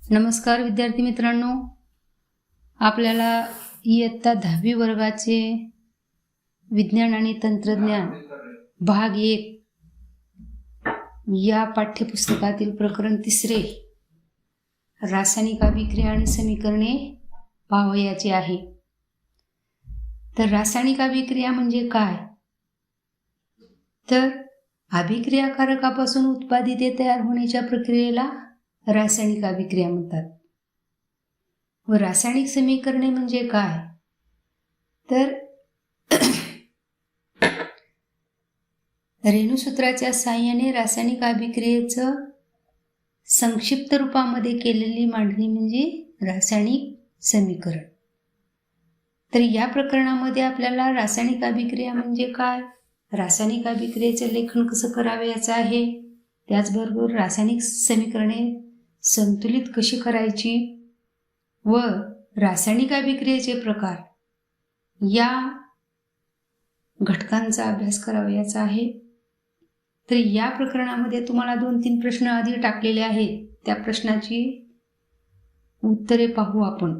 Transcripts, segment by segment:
नमस्कार विद्यार्थी मित्रांनो, आपल्याला इयत्ता 10वी वर्गाचे विज्ञान आणि तंत्रज्ञान भाग 1 या पाठ्यपुस्तकातील प्रकरण 3 रासायनिक अभिक्रिया आणि समीकरणे पाहावयाचे आहे। तर रासायनिक अभिक्रिया म्हणजे काय? तर अभिक्रियाकारकापासून उत्पादिते तयार होण्याच्या प्रक्रियेला रासायनिक अभिक्रिया म्हणतात। व रासायनिक समीकरणे म्हणजे काय? तर रेणुसूत्राच्या साहाय्याने रासायनिक अभिक्रियेचं संक्षिप्त रूपामध्ये केलेली मांडणी म्हणजे रासायनिक समीकरण। तर या प्रकरणामध्ये आपल्याला रासायनिक अभिक्रिया म्हणजे काय, रासायनिक अभिक्रियेचे लेखन कसं करावे याचं आहे, त्याचबरोबर रासायनिक समीकरणे संतुलित कशी करायची व रासायनिक अभिक्रियेचे प्रकार या घटकांचा अभ्यास करावयाचा आहे। तर या प्रकरणामध्ये तुम्हाला 2-3 प्रश्न आधी टाकलेले आहेत, त्या प्रश्नाची उत्तरे पाहू आपण।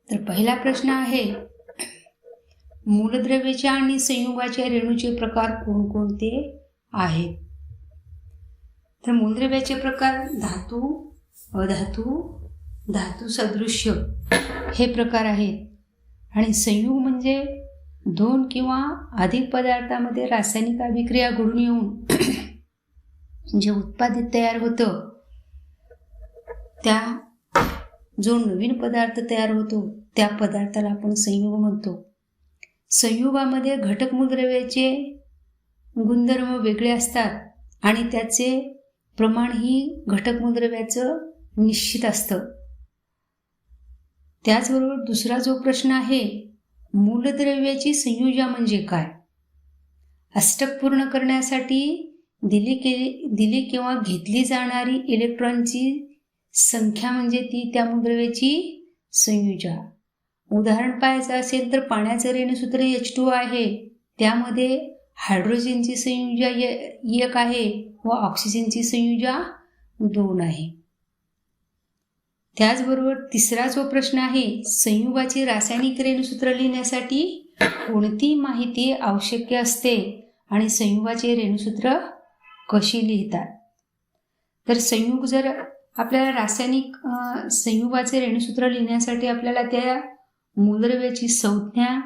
तर पहिला प्रश्न आहे, मूलद्रव्याच्या आणि संयुगाच्या रेणूचे प्रकार कोणकोणते आहेत? तर मूलद्रव्याचे प्रकार धातू, अधातू, धातू सदृश्य हे प्रकार आहेत। आणि संयुग म्हणजे 2 किंवा अधिक पदार्थांमध्ये रासायनिक अभिक्रिया घडून येऊन जे उत्पादित तयार होतं, त्या जो नवीन पदार्थ तयार होतो त्या पदार्थाला आपण संयुग म्हणतो। संयुगामध्ये घटक मूलद्रव्याचे गुणधर्म वेगळे असतात आणि त्याचे प्रमाण ही घटक मूलद्रव्याचं निश्चित असतं। त्याचबरोबर दुसरा जो प्रश्न आहे, मूलद्रव्याची संयुजा म्हणजे काय? अष्टक पूर्ण करण्यासाठी दिली किंवा घेतली जाणारी इलेक्ट्रॉनची संख्या म्हणजे ती त्या मूलद्रव्याची संयुजा। उदाहरण पाहायचं असेल तर पाण्याचं रेणुसूत्र H2 आहे, त्यामध्ये हायड्रोजनची संयुजा 1 आहे व ऑक्सिजनची संयुजा 2 आहे। त्याचबरोबर तिसरा जो प्रश्न आहे, संयुगाची रासायनिक रेणुसूत्र लिहिण्यासाठी कोणती माहिती आवश्यक असते आणि संयुगाचे रेणुसूत्र कशी लिहितात? तर संयुग जर आपल्याला रासायनिक संयुगाचे रेणुसूत्र लिहिण्यासाठी आपल्याला त्या मूलद्रव्याची संज्ञा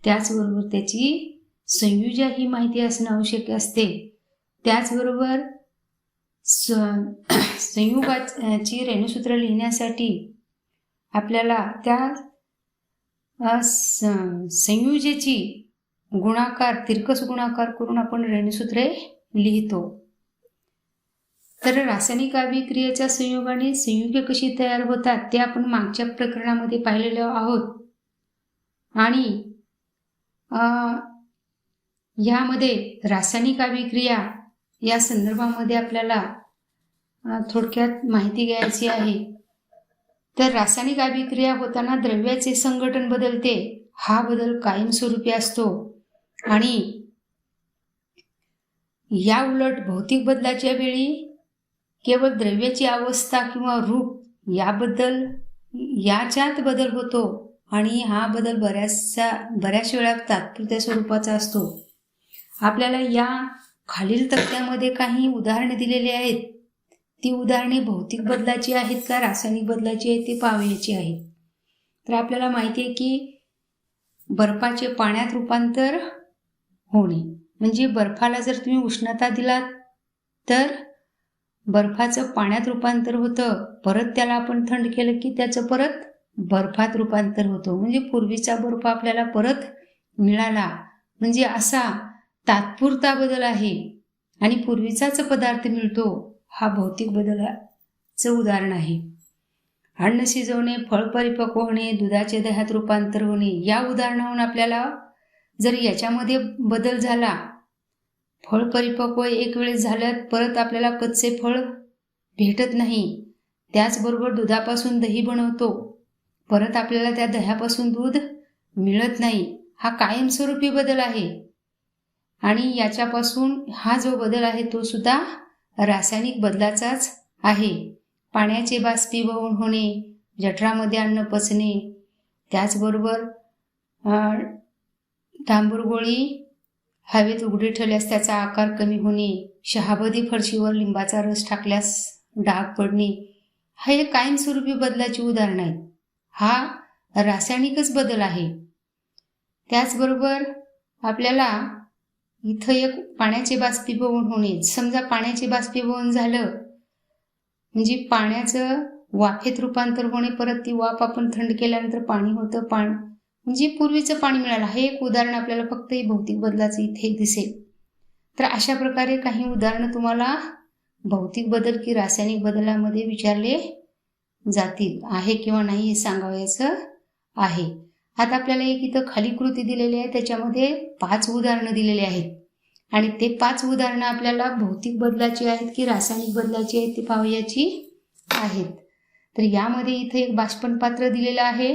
त्याचबरोबर त्याची संयुजा ही माहिती असणं आवश्यक असते। त्याचबरोबर संयुगाची रेणुसूत्र लिहिण्यासाठी आपल्याला त्या संयुजेची गुणाकार तिरकस गुणाकार करून आपण रेणुसूत्रे लिहितो। तर रासायनिक अभिक्रियेच्या संयोगाने संयुगे कशी तयार होतात ते आपण मागच्या प्रकरणामध्ये पाहिलेले आहोत। आणि यामध्ये रासायनिक अभिक्रिया या संदर्भामध्ये आपल्याला थोडक्यात माहिती घ्यायची आहे। तर रासायनिक अभिक्रिया होताना द्रव्याचे संघटन बदलते, हा बदल कायमस्वरूपी असतो। आणि या उलट भौतिक बदलाच्या वेळी केवळ द्रव्याची अवस्था किंवा रूप याच्यात बदल होतो आणि हा बदल बऱ्याच वेळा तात्पुरत्या स्वरूपाचा असतो। आपल्याला या खालील तक्त्यामध्ये काही उदाहरणे दिलेली आहेत, ती उदाहरणे भौतिक बदलाची आहेत का रासायनिक बदलाची आहेत ते पाहायची आहेत। तर आपल्याला माहिती आहे की बर्फाचे पाण्यात रूपांतर होणे म्हणजे बर्फाला जर तुम्ही उष्णता दिलात तर बर्फाचं पाण्यात रूपांतर होतं, परत त्याला आपण थंड केलं की त्याचं परत बर्फात रूपांतर होतं, म्हणजे पूर्वीचा बर्फ आपल्याला परत मिळाला, म्हणजे असा तात्पुरता बदल आहे आणि पूर्वीचाच पदार्थ मिळतो, हा भौतिक बदलाचं उदाहरण आहे। अन्न शिजवणे, फळ परिपक्व होणे, दुधाचे दह्यात रूपांतर होणे, या उदाहरणावरून आपल्याला जर याच्यामध्ये बदल झाला, फळ परिपक्व एक वेळेस झाल्यात परत आपल्याला कच्चे फळ भेटत नाही, त्याचबरोबर दुधापासून दही बनवतो, परत आपल्याला त्या दह्यापासून दूध मिळत नाही, हा कायमस्वरूपी बदल आहे। आणि याच्यापासून हा जो बदल आहे तो सुद्धा रासायनिक बदलाचाच आहे। पाण्याचे बाष्पीभवन होणे, जठरामध्ये अन्न पचणे, त्याचबरोबर डांबरगोळी हवेत उघडी ठेवल्यास त्याचा आकार कमी होणे, शहाबदी फरशीवर लिंबाचा रस टाकल्यास डाग पडणे, हे कायमस्वरूपी बदलाची उदाहरण आहेत. हा रासायनिकच बदल आहे. त्याचबरोबर आपल्याला इथं एक पाण्याचे बाष्पीभवन होणे. समजा पाण्याचे बाष्पीभवन झालं म्हणजे पाण्याचं वाफेत रूपांतर होणे, परत ती वाफ आपण थंड केल्यानंतर पाणी होतं, म्हणजे पूर्वीचं पाणी मिळालं. हे एक उदाहरण आपल्याला फक्त हे भौतिक बदलाचं इथे दिसेल. तर अशा प्रकारे काही उदाहरणं तुम्हाला भौतिक बदल की रासायनिक बदलामध्ये विचारले जातील. आहे किंवा नाही हे सांगावयाचं आहे. आता आपल्याला एक इथं खाली कृती दिलेली आहे, त्याच्यामध्ये 5 उदाहरणं दिलेली आहेत आणि ते 5 उदाहरणं आपल्याला भौतिक बदलाची आहेत की रासायनिक बदलाची आहेत ते पाहायची आहेत. तर यामध्ये इथे एक बाष्पन पात्र दिलेलं आहे.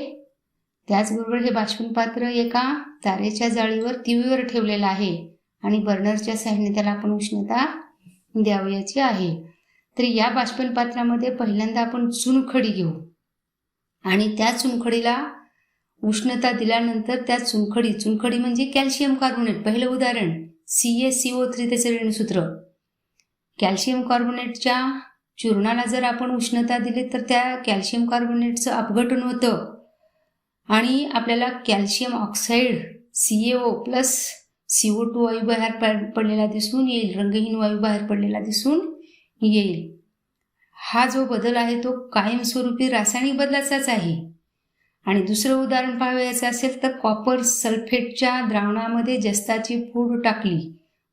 त्याचबरोबर हे बाष्पन पात्र एका तारेच्या जाळीवर तीवीवर ठेवलेलं आहे आणि बर्नरच्या साहाय्याने त्याला आपण उष्णता द्यावयाची आहे. तर या बाष्पन पात्रामध्ये पहिल्यांदा आपण चुनखडी घेऊ आणि त्या चुनखडीला उष्णता दिल्यानंतर त्या चुनखडी म्हणजे कॅल्शियम कार्बोनेट. पहिलं उदाहरण CaCO3 त्याचं रेणूसूत्र. कॅल्शियम कार्बोनेटच्या चूर्णाला जर आपण उष्णता दिली तर त्या कॅल्शियम कार्बोनेटचं अपघटन होतं आणि आपल्याला calcium oxide CaO plus CO2 वायू बाहेर पडलेला दिसून येईल, रंगहीन वायू बाहेर पडलेला दिसून येईल. हा जो बदल आहे तो कायमस्वरूपी रासायनिक बदलाचाच आहे. आणि दुसरं उदाहरण पाहायचं असेल तर कॉपर सल्फेटच्या द्रावणामध्ये जस्ताची पूड टाकली.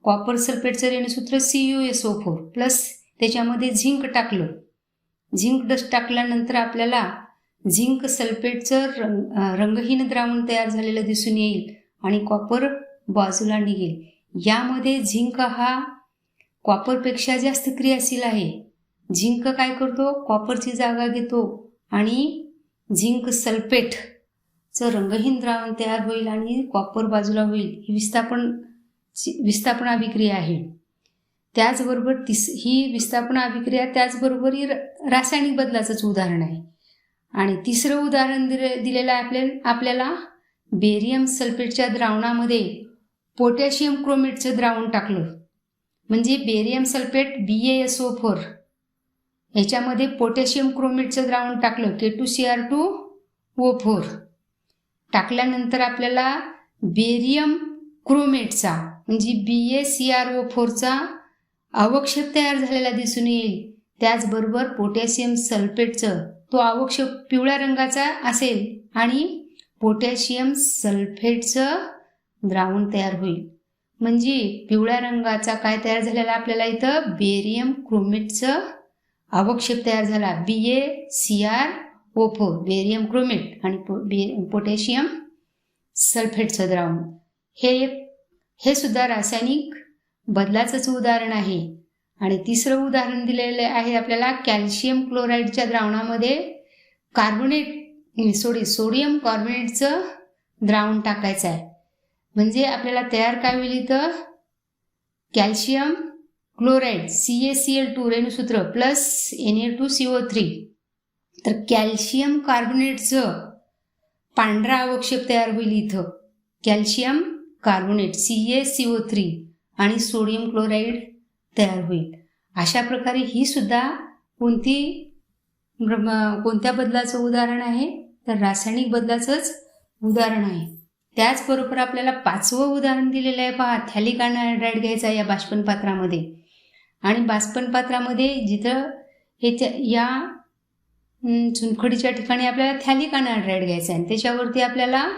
कॉपर सल्फेटचं रेणूसूत्र CuSO4 प्लस त्याच्यामध्ये झिंक टाकलं. झिंक डस्ट टाकल्यानंतर आपल्याला झिंक सल्फेटचं रंगहीन द्रावण तयार झालेलं दिसून येईल आणि कॉपर बाजूला निघेल. यामध्ये झिंक हा कॉपरपेक्षा जास्त क्रियाशील आहे. झिंक काय करतो, कॉपरची जागा घेतो आणि झिंक सल्फेटचं रंगहीन द्रावण तयार होईल आणि कॉपर बाजूला होईल. ही विस्थापन अभिक्रिया आहे. त्याचबरोबर ही विस्थापन अभिक्रिया त्याचबरोबर ही रासायनिक बदलाचंच उदाहरण आहे. आणि तिसरं उदाहरण दिलेलं आहे आपल्याला बेरियम सल्फेटच्या द्रावणामध्ये पोटॅशियम क्रोमेटचं द्रावण टाकलं. म्हणजे बेरियम सल्फेट BaSO4 याच्यामध्ये पोटॅशियम क्रोमेटचं द्रावण टाकलं K2Cr2O4 टाकल्यानंतर आपल्याला बेरियम क्रोमेटचा म्हणजे BaCrO4चा अवक्षेप तयार झालेला दिसून येईल. त्याचबरोबर पोटॅशियम सल्फेटचं तो अवक्षेप पिवळ्या रंगाचा असेल आणि पोटॅशियम सल्फेटचं द्रावण तयार होईल. म्हणजे पिवळ्या रंगाचा काय तयार झालेला आपल्याला इथं बेरियम क्रोमेटचं अवक्षेप तयार झाला BaCrO4 बेरियम क्रोमेट आणि पोटॅशियम सल्फेटचं द्रावण. हे सुद्धा रासायनिक बदलाचंच उदाहरण आहे. आणि तिसरं उदाहरण दिलेलं आहे आपल्याला कॅल्शियम क्लोराईडच्या द्रावणामध्ये सोडियम कार्बोनेटचं द्रावण टाकायचं आहे. म्हणजे आपल्याला तयार काय होईल इथं calcium chloride CaCl2 रेणूसूत्र plus Na2CO3. तर कॅल्शियम कार्बोनेटचं पांढरा अवक्षेप तयार होईल इथं. कॅल्शियम कार्बोनेट CaCO3 आणि सोडियम क्लोराईड तयार होईल. अशा प्रकारे ही सुद्धा कोणत्या बदलाचं उदाहरण आहे तर रासायनिक बदलाचंच उदाहरण आहे. त्याचबरोबर आपल्याला 5वं उदाहरण दिलेलं आहे पहा. थॅलिक अनहायड्राइड घ्यायचा या बाष्पन पात्रामध्ये आणि बाष्पन पात्रामध्ये जिथं या चुनखडीच्या ठिकाणी आपल्याला थॅलिक अनहायड्राइड घ्यायचं आहे आणि त्याच्यावरती आपल्याला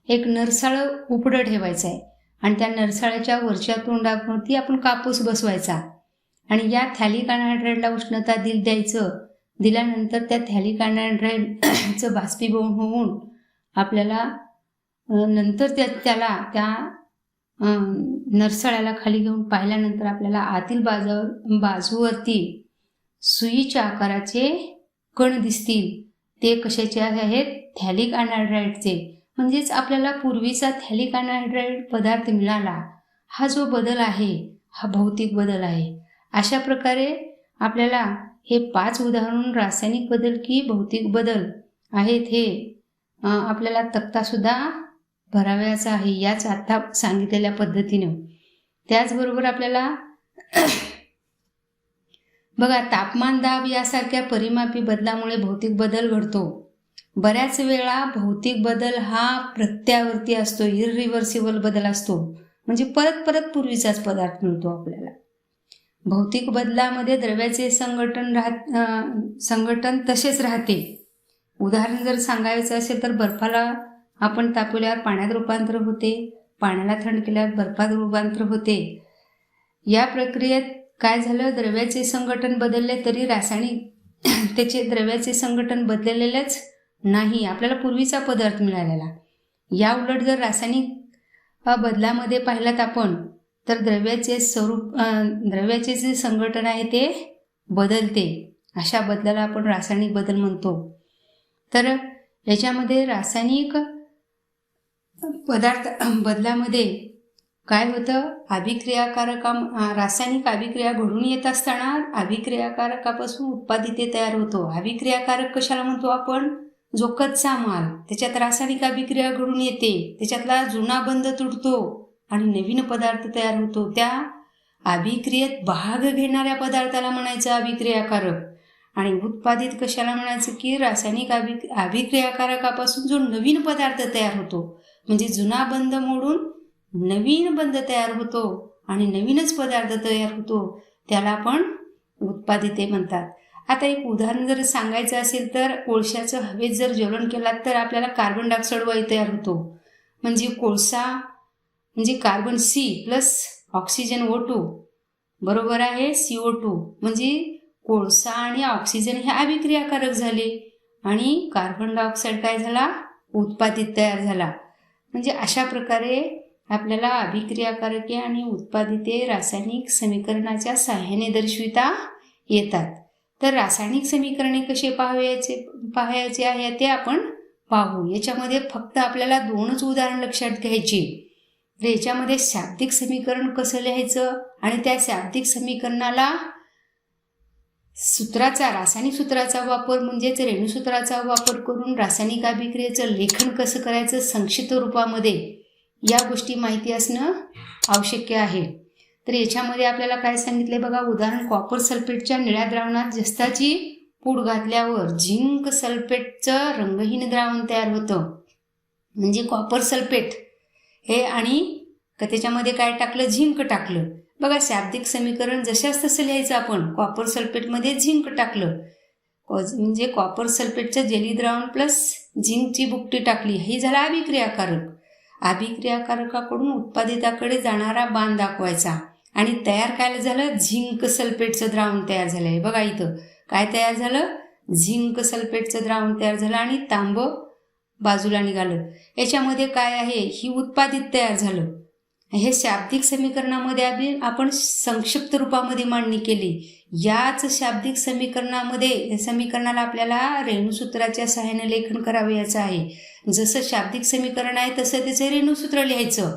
एक नरसाळं उपडं ठेवायचं आहे आणि त्या नरसाळ्याच्या वरच्या तोंडावरती आपण कापूस बसवायचा आणि या थॅलिक अनहायड्राइडला उष्णता दिल्यानंतर त्या थॅलिक अनहायड्राइडचं बाष्पीभवन होऊन आपल्याला नंतर त्या नरसाळ्याला खाली घेऊन पाहिल्यानंतर आपल्याला आतील बाजूवरती सुईच्या आकाराचे कण दिसतील. ते कशाचे आहेत थॅलिक अनहायड्राइडचे. म्हणजेच आपल्याला पूर्वीचा थॅलिक अनहायड्राइड पदार्थ मिळाला. हा जो बदल आहे हा भौतिक बदल आहे. अशा प्रकारे आपल्याला हे 5 उदाहरण रासायनिक बदल की भौतिक बदल आहेत हे आपल्याला तक्तासुद्धा भरावयाचा आहे याच आता सांगितलेल्या पद्धतीने. त्याचबरोबर आपल्याला बघा, तापमान, दाब यासारख्या परिमापी बदलामुळे भौतिक बदल घडतो. बऱ्याच वेळा भौतिक बदल हा प्रत्यावर्ती असतो, इररिव्हर्सिबल बदल असतो, म्हणजे परत परत पूर्वीचाच पदार्थ मिळतो आपल्याला. भौतिक बदलामध्ये द्रव्याचे संघटन तसेच राहते. उदाहरण जर सांगायचं असेल तर बर्फाला आपण तापवल्यावर पाण्यात रूपांतर होते, पाण्याला थंड केल्यावर बर्फात रूपांतर होते. या प्रक्रियेत काय झालं, द्रव्याचे संघटन बदलले तरी रासायनिक त्याचे द्रव्याचे संघटन बदललेलेच नाही, आपल्याला पूर्वीचा पदार्थ मिळालेला. या उलट जर रासायनिक बदलामध्ये पाहिलात आपण तर द्रव्याचे जे संघटन आहे ते बदलते. अशा बदलाला आपण रासायनिक बदल म्हणतो. तर याच्यामध्ये रासायनिक पदार्थ बदलामध्ये काय होतं, रासायनिक अभिक्रिया घडून येत असताना अभिक्रियाकारकापासून उत्पादिते तयार होतो. अभिक्रियाकारक कशाला म्हणतो आपण, जो कच्चा माल, त्याच्यात रासायनिक अभिक्रिया घडून येते, त्याच्यातला जुना बंध तुटतो आणि नवीन पदार्थ तयार होतो. त्या अभिक्रियेत भाग घेणाऱ्या पदार्थाला म्हणायचं अभिक्रियाकारक. आणि उत्पादित कशाला म्हणायचं की रासायनिक अभिक्रियाकारकापासून जो नवीन पदार्थ तयार होतो, म्हणजे जुना बंध मोडून नवीन बंध तयार होतो आणि नवीनच पदार्थ तयार होतो, त्याला आपण उत्पादिते म्हणतात. आता एक उदाहरण जर सांगायचं असेल तर कोळशाचं हवेत जर ज्वलन केलात तर आपल्याला कार्बन डायऑक्साईड वायू तयार होतो. म्हणजे कोळसा म्हणजे carbon C plus oxygen O2 बरोबर आहे CO2, म्हणजे कोळसा आणि ऑक्सिजन हे अभिक्रियाकारक झाले आणि कार्बन डायऑक्साईड काय झाला, उत्पादित तयार झाला. म्हणजे अशा प्रकारे आपल्याला अभिक्रियाकारके आणि उत्पादिते रासायनिक समीकरणाच्या साहाय्याने दर्शविता येतात. तर रासायनिक समीकरणे कसे पाहायचे आहे ते आपण पाहू. याच्यामध्ये फक्त आपल्याला 2च उदाहरण लक्षात घ्यायची. तर याच्यामध्ये शाब्दिक समीकरण कसं लिहायचं आणि त्या शाब्दिक समीकरणाला रासायनिक सूत्राचा वापर म्हणजेच रेणुसूत्राचा वापर करून रासायनिक अभिक्रियेचं लेखन कसं करायचं संक्षिप्त रूपामध्ये, या गोष्टी माहिती असणं आवश्यक आहे. तर याच्यामध्ये आपल्याला काय सांगितले बघा, उदाहरण कॉपर सल्फेटच्या निळ्या द्रावणात जस्ताची पूड घातल्यावर झिंक सल्फेटचं रंगहीन द्रावण तयार होतं. म्हणजे कॉपर सल्फेट हे आणि त्याच्यामध्ये काय टाकलं, झिंक टाकलं. बघा, शाब्दिक समीकरण जशाच तसं लिहायचं आपण. कॉपर सल्फेटमध्ये झिंक टाकलं म्हणजे कॉपर सल्फेटचं जेली द्रावण प्लस झिंकची भुकटी टाकली, हे झालं अभिक्रियाकारक. अभिक्रियाकारकाकडून उत्पादिताकडे जाणारा बाण दाखवायचा आणि तयार काय झालं, झिंक सल्फेटचं द्रावण तयार झालं आहे. बघा इथं काय तयार झालं, झिंक सल्फेटचं द्रावण तयार झालं आणि तांब बाजूला निघालं. याच्यामध्ये काय आहे, ही उत्पादित तयार झालं. हे शाब्दिक समीकरणामध्ये आपण संक्षिप्त रूपामध्ये मांडणी केली. याच शाब्दिक समीकरणाला आपल्याला रेणुसूत्राच्या सहाय्याने लेखन करावयाचं आहे. जसं शाब्दिक समीकरण आहे तसं त्याचं रेणुसूत्र लिहायचं.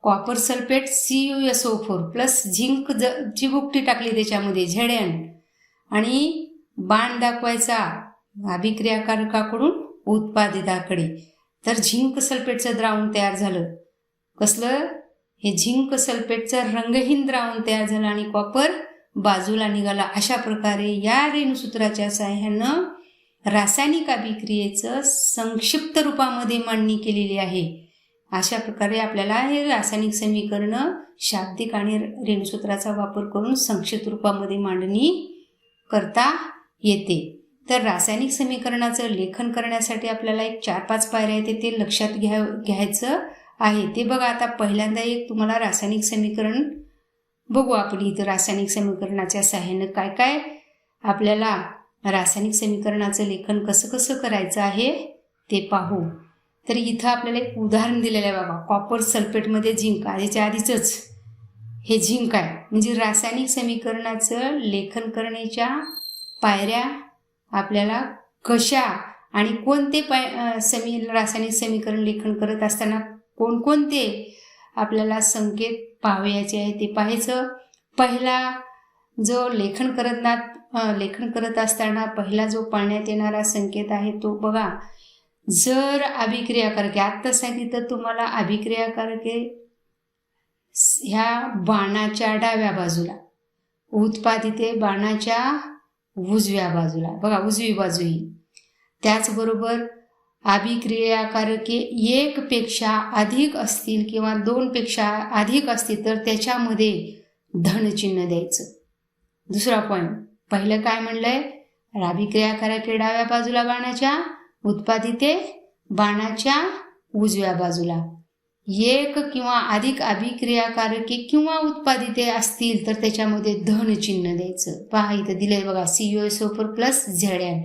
Copper sulphate CuSO4 plus zinc ची भुकटी टाकली त्याच्यामध्ये Zn आणि बाण दाखवायचा अभिक्रियाकारकाकडून उत्पादिताकडे. तर झिंक सल्फेटचं द्रावण तयार झालं. कसलं, हे झिंक सल्फेटचं रंगहीन द्रावण तयार झालं आणि कॉपर बाजूला निघाला. अशा प्रकारे या रेणुसूत्राच्या सहाय्यानं रासायनिक अभिक्रियेचं संक्षिप्त रूपामध्ये मांडणी केलेली आहे. अशा प्रकारे आपल्याला हे रासायनिक समीकरण शाब्दिक आणि रेणुसूत्राचा वापर करून संक्षिप्त रूपामध्ये मांडणी करता येते. तर रासायनिक समीकरणाचं लेखन करण्यासाठी आपल्याला एक 4-5 पायऱ्या येते, ते लक्षात घ्यायचं आहे. ते बघा, आता पहिल्यांदा एक तुम्हाला रासायनिक समीकरण बघू आपण. इथं रासायनिक समीकरणाच्या सहाय्यानं काय काय आपल्याला रासायनिक समीकरणाचं लेखन कसं करायचं आहे ते पाहू. तर इथं आपल्याला एक उदाहरण दिलेलं आहे बघा. कॉपर सल्फेटमध्ये झिंक, आधीच हे झिंक आहे. म्हणजे रासायनिक समीकरणाचं लेखन करण्याच्या पायऱ्या आपल्याला कशा आणि कोणते रासायनिक समीकरण लेखन करत असताना कोणकोणते आपल्याला संकेत पाहावयाचे आहे ते पाहायचं. पहिला जो लेखन लेखन करत असताना पहिला जो पाळण्यात येणारा संकेत आहे तो बघा, जर अभिक्रियाकारके, आत्ता सांगितलं तुम्हाला अभिक्रियाकारके ह्या बाणाच्या डाव्या बाजूला, उत्पादिते बाणाच्या उजव्या बाजूला, बघा उजवी बाजू ही. त्याचबरोबर अभिक्रियाकारके एक पेक्षा अधिक असतील किंवा 2 पेक्षा अधिक असतील तर त्याच्यामध्ये धनचिन्ह द्यायचं. दुसरा पॉईंट, पहिलं काय म्हणलंय, अभिक्रियाकारके डाव्या बाजूला बाणाच्या, उत्पादिते बाणाच्या उजव्या बाजूला. एक किंवा अधिक अभिक्रियाकारके किंवा उत्पादिते असतील तर त्याच्यामध्ये धनचिन्ह द्यायचं. पहा इथं दिलंय बघा, CuSO4 plus Zn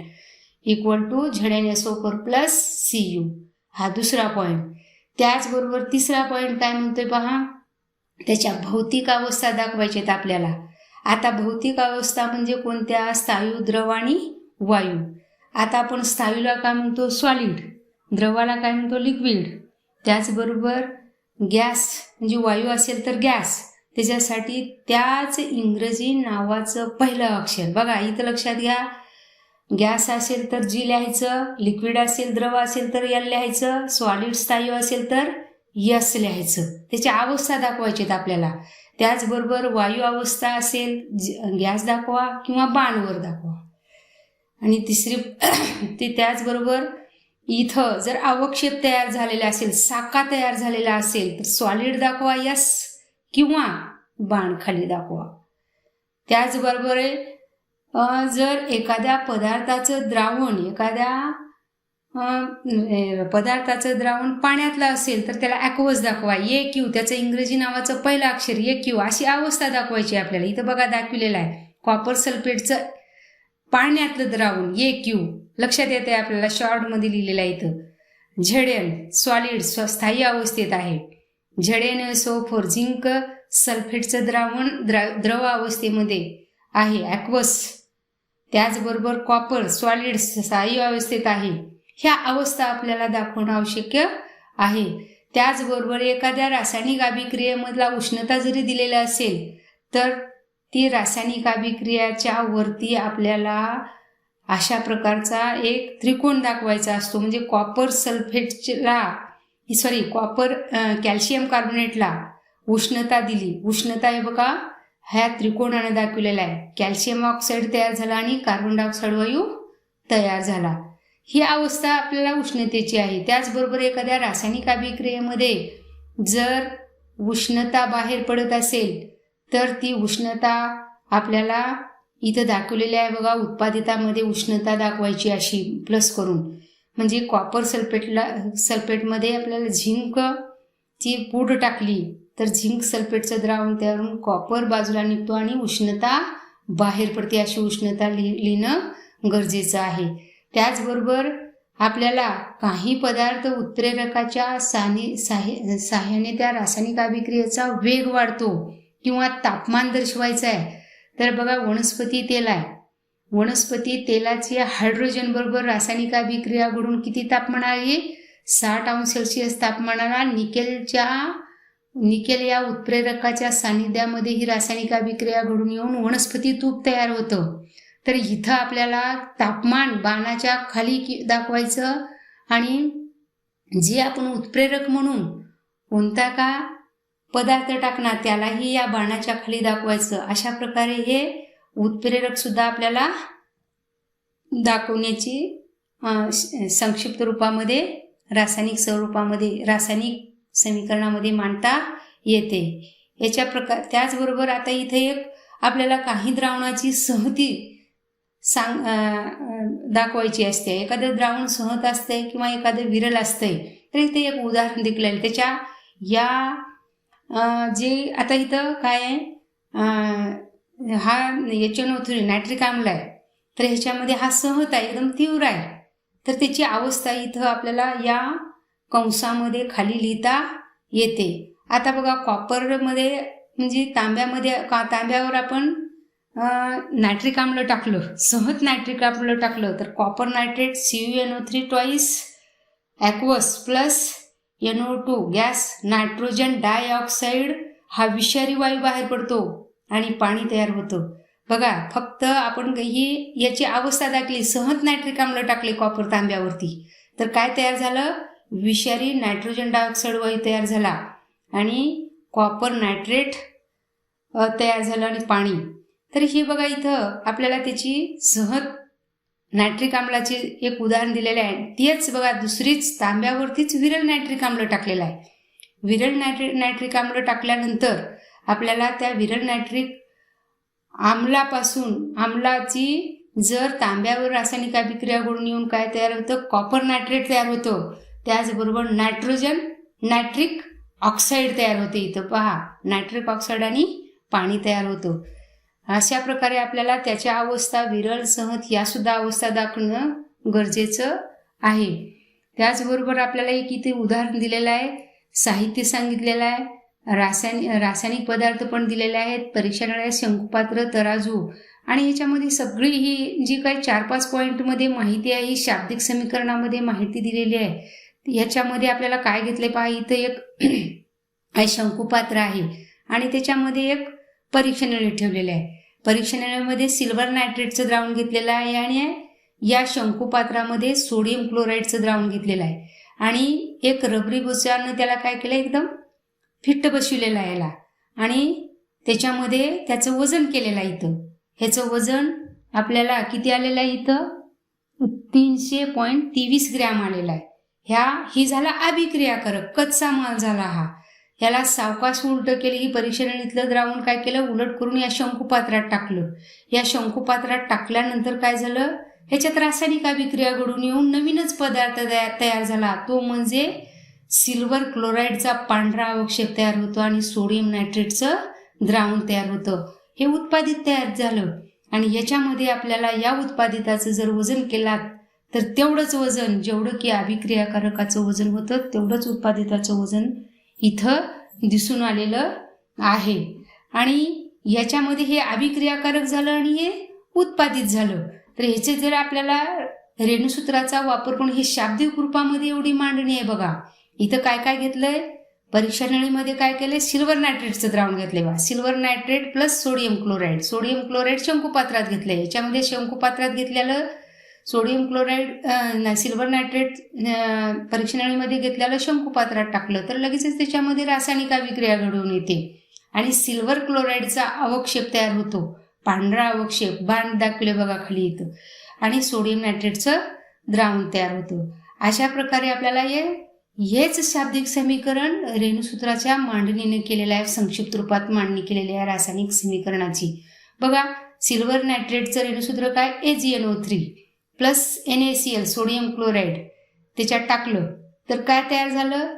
equal to ZnSO4 plus Cu. हा दुसरा पॉईंट. त्याचबरोबर तिसरा पॉईंट काय म्हणतोय पहा, त्याच्या भौतिक अवस्था दाखवायच्यात आपल्याला. आता भौतिक अवस्था म्हणजे कोणत्या, स्थायू, द्रव आणि वायू. आता आपण स्थायूला काय म्हणतो, सॉलिड, द्रवाला काय म्हणतो, लिक्विड. त्याचबरोबर गॅस म्हणजे वायू असेल तर गॅस, त्याच्यासाठी त्याच इंग्रजी नावाचं पहिलं अक्षर बघा इथं लक्षात घ्या. गॅस असेल तर जी लिहायचं, लिक्विड असेल, द्रव असेल तर L लिहायचं, सॉलिड स्थायू असेल तर S लिहायचं. त्याच्या अवस्था दाखवायच्यात आपल्याला. त्याचबरोबर वायू अवस्था असेल गॅस दाखवा किंवा बाणवर दाखवा. आणि तिसरी ते त्याचबरोबर इथं जर अवक्षेप तयार झालेला असेल, साका तयार झालेला असेल तर सॉलिड दाखवा S किंवा बाण खाली दाखवा. त्याचबरोबर जर एखाद्या पदार्थाचं द्रावण पाण्यातलं असेल तर त्याला ॲक्वस दाखवा, AQ, त्याचं इंग्रजी नावाचं पहिलं अक्षर AQ, अशी अवस्था दाखवायची आपल्याला. इथं बघा दाखविलेलं आहे, कॉपर सल्फेटचं पाण्यातलं द्रावण AQ लक्षात येते आपल्याला, शॉर्टमध्ये लिहिलेलं आहे इथं. Zn सॉलिड स्थायी अवस्थेत आहे, ZnSO4 झिंक सल्फेटचं द्रावण द्रव अवस्थेमध्ये आहे, ॲक्वस. त्याचबरोबर कॉपर सॉलिड स्थायी अवस्थेत आहे. ह्या अवस्था आपल्याला दाखवणं आवश्यक आहे. त्याचबरोबर एखाद्या रासायनिक अभिक्रियेमधला उष्णता जरी दिलेला असेल तर ती रासायनिक अभिक्रियाच्या वरती आपल्याला अशा प्रकारचा एक त्रिकोण दाखवायचा असतो. म्हणजे कॉपर कॅल्शियम कार्बोनेटला उष्णता दिली, उष्णता आहे बघा ह्या त्रिकोणाने दाखवलेला आहे. कॅल्शियम ऑक्साईड तयार झाला आणि कार्बन डायऑक्साईड वायू तयार झाला. ही अवस्था आपल्याला उष्णतेची आहे. त्याचबरोबर एखाद्या रासायनिक अभिक्रियेमध्ये जर उष्णता बाहेर पडत असेल तर ती उष्णता आपल्याला इथं दाखवलेली आहे बघा, उत्पादितामध्ये उष्णता दाखवायची अशी प्लस करून. म्हणजे कॉपर सल्फेटमध्ये आपल्याला झिंकची पूड टाकली तर झिंक सल्फेटचं द्रावण तयार होऊन कॉपर बाजूला निघतो आणि उष्णता बाहेर पडते, अशी उष्णता लिहिणं गरजेचं आहे. त्याचबरोबर आपल्याला काही पदार्थ उत्प्रेरकाच्या साह्याने त्या रासायनिक अभिक्रियेचा वेग वाढतो किंवा तापमान दर्शवायचं आहे. तर बघा वनस्पती तेल आहे, वनस्पती तेलाची हायड्रोजन बरोबर रासायनिक अभिक्रिया घडून किती तापमान आहे, 60°C तापमानाला निकेल या उत्प्रेरकाच्या सानिध्यामध्ये ही रासायनिक अभिक्रिया घडून येऊन वनस्पती तूप तयार होतं. तर इथं आपल्याला तापमान बाणाच्या खाली दाखवायचं आणि जे आपण उत्प्रेरक म्हणून कोणता का पदार्थ टाकणार त्यालाही या बाणाच्या खाली दाखवायचं. अशा प्रकारे हे उत्प्रेरक सुद्धा आपल्याला दाखवण्याची संक्षिप्त रूपामध्ये रासायनिक स्वरूपामध्ये रासायनिक समीकरणामध्ये मांडता येते. त्याचबरोबर आता इथे एक आपल्याला काही द्रावणाची सहती दाखवायची असते. एखादं द्रावण सहत असते किंवा एखादं विरल असते. तर इथे एक उदाहरण देखील आहे. त्याच्या या जे आता इथं काय आहे, हा HNO3 नायट्रिक आम्ल आहे. तर ह्याच्यामध्ये हा सहत आहे, एकदम तीव्र आहे. तर त्याची अवस्था इथं आपल्याला या कंसामध्ये खाली लिहिता येते. आता बघा कॉपरमध्ये म्हणजे तांब्यावर आपण नायट्रिक आम्ल टाकलं, सहत नायट्रिक आम्ल टाकलं तर copper nitrate CuNO3 twice aqueous plus NO2 gas nitrogen dioxide हा विषारी वायू बाहेर पडतो आणि पाणी तयार होतं. बघा फक्त आपण ही याची अवस्था दाखली, सहज नायट्रिक आम्ल टाकले कॉपर तांब्यावरती, तर काय तयार झालं, विषारी नायट्रोजन डायऑक्साईड वायू तयार झाला आणि कॉपर नायट्रेट तयार झालं आणि पाणी. तर हे बघा इथं आपल्याला त्याची सहज नायट्रिक आम्लाचे एक उदाहरण दिलेले आहे. तेच बघा दुसरीच तांब्यावरतीच विरल नायट्रिक आम्ल टाकलेलं आहे. विरल नायट्रिक आम्ल टाकल्यानंतर आपल्याला त्या विरल नायट्रिक आम्लाची जर तांब्यावर रासायनिक अभिक्रिया घडून येऊन काय तयार होतं, कॉपर नायट्रेट तयार होतं. त्याचबरोबर नायट्रिक ऑक्साईड तयार होते. इथं पहा नायट्रिक ऑक्साईड आणि पाणी तयार होतं. अशा प्रकारे आपल्याला त्याच्या अवस्था विरल, सहज या सुद्धा अवस्था दाखवणं गरजेचं आहे. त्याचबरोबर आपल्याला एक इथे उदाहरण दिलेलं आहे, साहित्य सांगितलेलं आहे, रासायनिक पदार्थ पण दिलेले आहेत, परीक्षणालयात शंकुपात्र, तराजू आणि ह्याच्यामध्ये सगळी ही जी काही 4-5 पॉईंटमध्ये माहिती आहे ही शाब्दिक समीकरणामध्ये माहिती दिलेली आहे. ह्याच्यामध्ये आपल्याला काय घेतले पहा, इथं एक शंकुपात्र आहे आणि त्याच्यामध्ये एक परीक्षणनळी ठेवलेले आहे. परीक्षणनळीमध्ये सिल्वर नायट्रेटचं द्रावण घेतलेलं आहे आणि या शंकुपात्रामध्ये सोडियम क्लोराईडचं द्रावण घेतलेलं आहे आणि एक रबरी बुचानं त्याला काय केलं, एकदम फिट्ट बसविलेलं आहे याला आणि त्याच्यामध्ये त्याचं वजन केलेलं आहे. इथं ह्याचं वजन आपल्याला किती आलेलं आहे, इथं 300.23 ग्रॅम आलेला आहे. ही झाला अभिक्रियाकारक कच्चा माल झाला हा. याला सावकाश उलट केली, ही परीक्षणनळीतलं द्रावण काय केलं, उलट करून या शंकुपात्रात टाकलं. या शंकुपात्रात टाकल्यानंतर काय झालं, ह्याच्यात रासायनिक अभिक्रिया घडून येऊन नवीनच पदार्थ तयार झाला. तो म्हणजे सिल्वर क्लोराईडचा पांढरा अवक्षेप तयार होतो आणि सोडियम नायट्रेटचं द्रावण तयार होतं. हे उत्पादित तयार झालं आणि याच्यामध्ये आपल्याला या उत्पादिताचं जर वजन केलात तर तेवढंच वजन, जेवढं की अभिक्रियाकारकाचं वजन होतं तेवढंच उत्पादिताचं वजन इथं दिसून आलेलं आहे. आणि याच्यामध्ये हे अभिक्रियाकारक झालं आणि हे उत्पादित झालं. तर ह्याचे जर आपल्याला रेणुसूत्राचा वापर करून हे शाब्दिक रूपामध्ये एवढी मांडणी आहे. बघा इथं काय काय घेतलंय, परीक्षा नळीमध्ये काय केलंय, सिल्वर नायट्रेटचं द्रावण घेतलंय. बघा silver nitrate plus sodium chloride शंकुपात्रात घेतलंय. याच्यामध्ये शंकुपात्रात घेतलेलं सोडियम क्लोराईड सिल्वर नायट्रेट परीक्षा नळीमध्ये घेतलेलं शंकुपात्रात टाकलं तर लगेचच त्याच्यामध्ये रासायनिक अभिक्रिया घडून येते आणि सिल्वर क्लोराईडचा अवक्षेप तयार होतो, पांढरा अवक्षेप बाण दाखवले बघा खाली इथं, आणि सोडियम नायट्रेटचं द्रावण तयार होतं. अशा प्रकारे आपल्याला हेच शाब्दिक समीकरण रेणुसूत्राच्या मांडणीने केलेलं आहे, संक्षिप्त रूपात मांडणी केलेली आहे रासायनिक समीकरणाची. बघा सिल्वर नायट्रेटचं रेणुसूत्र काय, AgNO3 plus NaCl sodium chloride त्याच्यात टाकलं तर काय तयार झालं,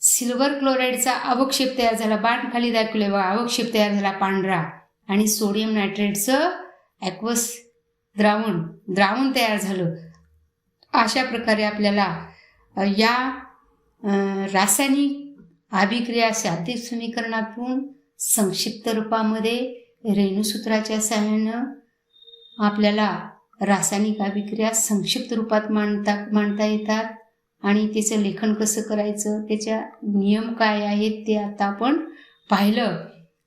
सिल्वर क्लोराईडचा अवक्षेप तयार झाला, बाण खाली दाखवले बघा, अवक्षेप तयार झाला पांढरा आणि सोडियम नायट्रेटचं ॲक्वस द्रावण तयार झालं. अशा प्रकारे आपल्याला या रासायनिक अभिक्रिया शाब्दिक समीकरणातून संक्षिप्त रूपामध्ये रेणुसूत्राच्या सहाय्यानं आपल्याला रासायनिक अभिक्रिया संक्षिप्त रूपात मांडता येतात आणि त्याचं लेखन कसं करायचं, त्याच्या नियम काय आहेत ते आता आपण पाहिलं.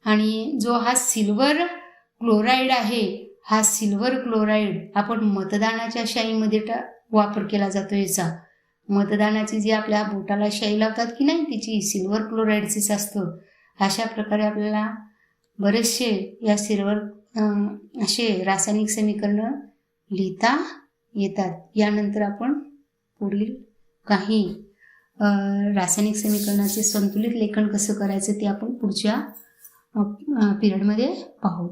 आणि जो हा सिल्वर क्लोराईड आहे, हा सिल्वर क्लोराईड आपण मतदानाच्या शाईमध्ये वापर केला जातो. याचा मतदानाची जी आपल्या बोटाला शाई लावतात की नाही, तिची सिल्वर क्लोराईडचीच असतं. अशा प्रकारे आपल्याला बरेचसे या असे रासायनिक समीकरणं लिहिता येतात. यानंतर आपण पुढील काही रासायनिक समीकरणाचे संतुलित लेखन कसं करायचं ते आपण पुढच्या पिरियडमध्ये पाहू.